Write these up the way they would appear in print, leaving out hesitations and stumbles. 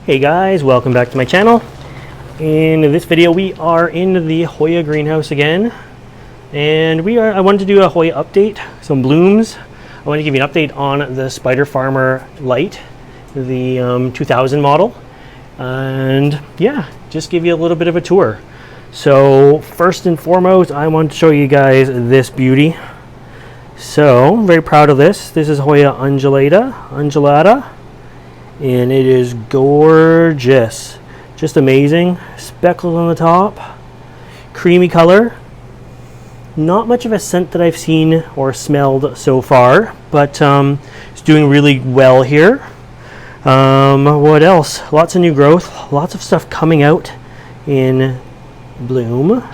Hey guys, welcome back to my channel. In this video we are in the Hoya greenhouse again, and I wanted to do a Hoya update, some blooms. I want to give you an update on the Spider Farmer light, the 2000 model, and yeah, just give you a little bit of a tour. So first and foremost, I want to show you guys this beauty. So I'm very proud of this. This is Hoya undulata. And it is gorgeous, just amazing. Speckles on the top, creamy color. Not much of a scent that I've seen or smelled so far, but it's doing really well here. What else? Lots of new growth, lots of stuff coming out in bloom.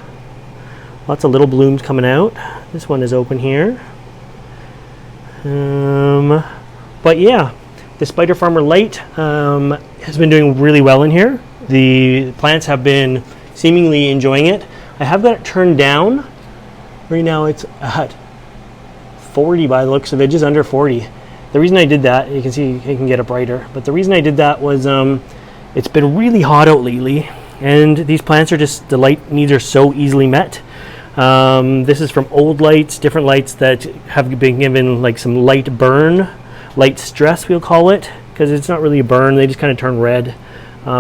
Lots of little blooms coming out. This one is open here. But yeah. The Spider Farmer light has been doing really well in here. The plants have been seemingly enjoying it. I have got it turned down. Right now it's at 40 by the looks of it, just under 40. The reason I did that, you can see it can get it brighter, but the reason I did that was it's been really hot out lately, and these plants are just, the light needs are so easily met. This is from old lights, different lights that have been given like some light burn. Light stress, we'll call it, because it's not really a burn, they just kind of turn red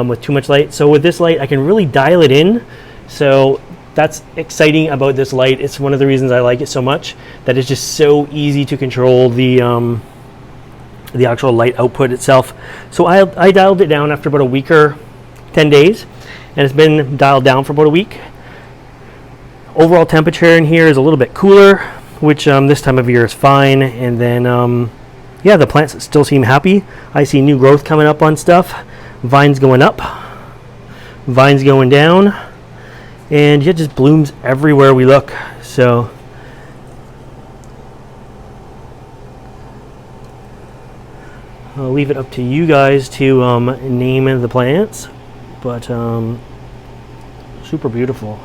with too much light. So with this light I can really dial it in, so that's exciting about this light. It's one of the reasons I like it so much, that it's just so easy to control the actual light output itself. So I dialed it down after about a week or 10 days, and it's been dialed down for about a week. Overall temperature in here is a little bit cooler, which this time of year is fine. And then yeah, the plants still seem happy. I see new growth coming up on stuff. Vines going up, vines going down, and it just blooms everywhere we look. So I'll leave it up to you guys to name the plants, but super beautiful.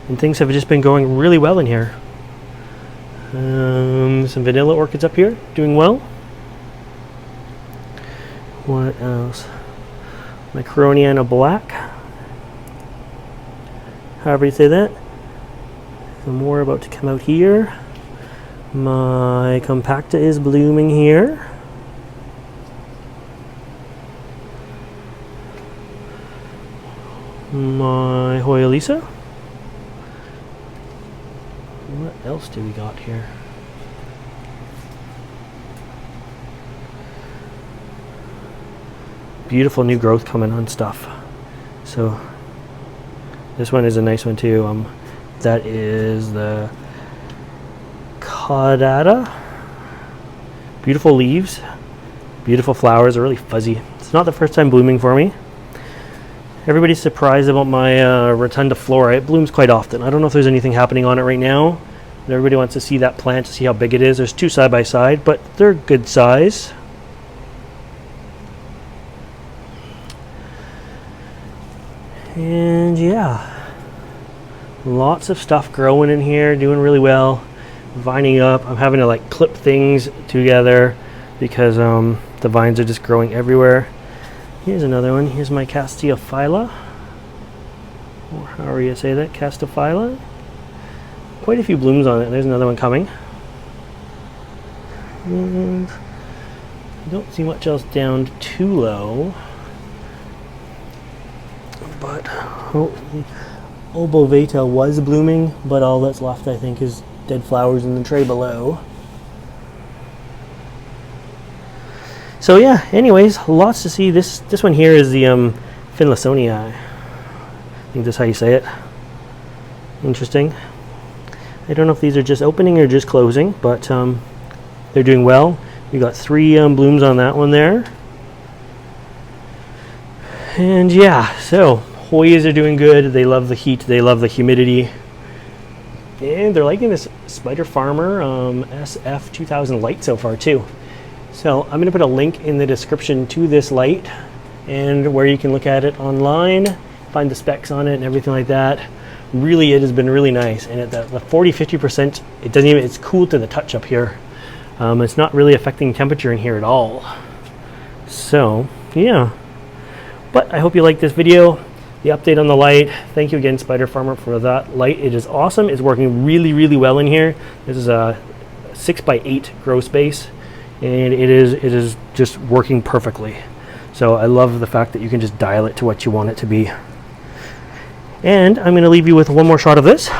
And things have just been going really well in here. Some vanilla orchids up here, doing well. What else? Macaroniana black, however you say that. Some more about to come out here. My compacta is blooming here. My Hoya Lisa. What else do we got here? Beautiful new growth coming on stuff. So this one is a nice one too. That is the caudata. Beautiful leaves, beautiful flowers, are really fuzzy. It's not the first time blooming for me. Everybody's surprised about my rotunda flora. It blooms quite often. I don't know if there's anything happening on it right now. But everybody wants to see that plant to see how big it is. There's two side by side, but they're good size. And yeah, lots of stuff growing in here, doing really well, vining up. I'm having to like clip things together because the vines are just growing everywhere. Here's another one. Here's my Castophylla, or however you say that, Castophylla. Quite a few blooms on it. There's another one coming. And I don't see much else down too low. But Obovata was blooming, but all that's left I think is dead flowers in the tray below. So yeah, anyways, lots to see. This one here is the Finlaysonia. I think that's how you say it. Interesting. I don't know if these are just opening or just closing, but they're doing well. We got 3 blooms on that one there. And yeah, so Hoyas are doing good. They love the heat, they love the humidity, and they're liking this Spider Farmer SF2000 light so far too. So I'm going to put a link in the description to this light and where you can look at it online, find the specs on it and everything like that. Really, it has been really nice, and at the 40-50%, it doesn't even, it's cool to the touch up here. It's not really affecting temperature in here at all. So yeah, but I hope you like this video, the update on the light. Thank you again, Spider Farmer, for that light. It is awesome. It's working really well in here. This is a 6x8 grow space, and it is just working perfectly. So I love the fact that you can just dial it to what you want it to be. And I'm going to leave you with one more shot of this.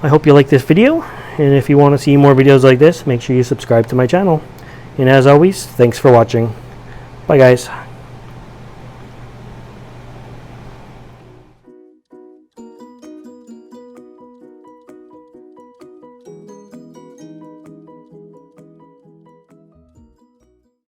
I hope you like this video, and if you want to see more videos like this, make sure you subscribe to my channel. And as always, thanks for watching. Bye guys.